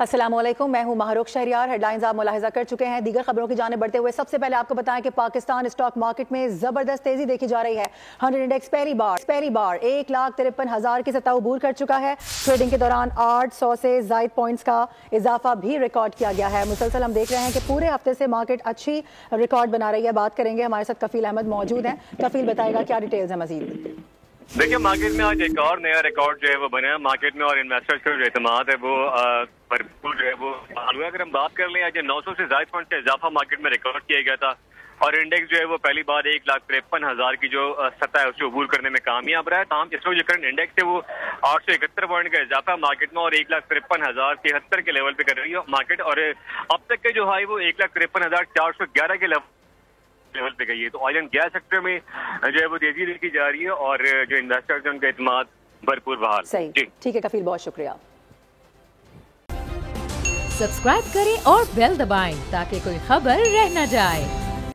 अस्सलामुअलैकुम, मैं हूं महरूख शहरियार। हेडलाइंस आप मुलाहिजा कर चुके हैं। दीगर खबरों की जाने बढ़ते हुए सबसे पहले आपको बताएं कि पाकिस्तान स्टॉक मार्केट में जबरदस्त तेजी देखी जा रही है। 100 इंडेक्स पहली बार 1,53,000 की सतह अबूर कर चुका है। ट्रेडिंग के दौरान 800 से जायद पॉइंट्स का इजाफा भी रिकॉर्ड किया गया है। मुसलसल हम देख रहे हैं कि पूरे हफ्ते से मार्केट अच्छी रिकॉर्ड बना रही है। बात करेंगे, हमारे साथ कफील अहमद मौजूद हैं। कफील बताएगा क्या डिटेल्स है मजीद। देखिए, मार्केट में आज एक और नया रिकॉर्ड जो है वो बना मार्केट में, और इन्वेस्टर्स का जो एतमाद है वो भरपूर जो है वो हुआ। अगर हम बात कर लें, आज 900 से ज्यादा पॉइंट का इजाफा मार्केट में रिकॉर्ड किया गया था, और इंडेक्स जो है वो पहली बार 1,53,000 की जो सतह है उसको अबूर करने में कामयाब रहा है। तमाम इस वक्त जो करंट इंडेक्स है वो 871 पॉइंट का इजाफा मार्केट में, और 1,53,073 के लेवल पे कर रही है मार्केट। और अब तक के जो हाई वो 1,53,411 के लेवल पे गई है। तो ऑयल एंड गैस सेक्टर में जो है वो तेजी देखी जा रही है, और जो इन्वेस्टर्स हैं उनका एतमाद भरपूर बहाल। सही, ठीक है कफील, बहुत शुक्रिया। सब्सक्राइब करें और बेल दबाएं ताकि कोई खबर रह न जाए।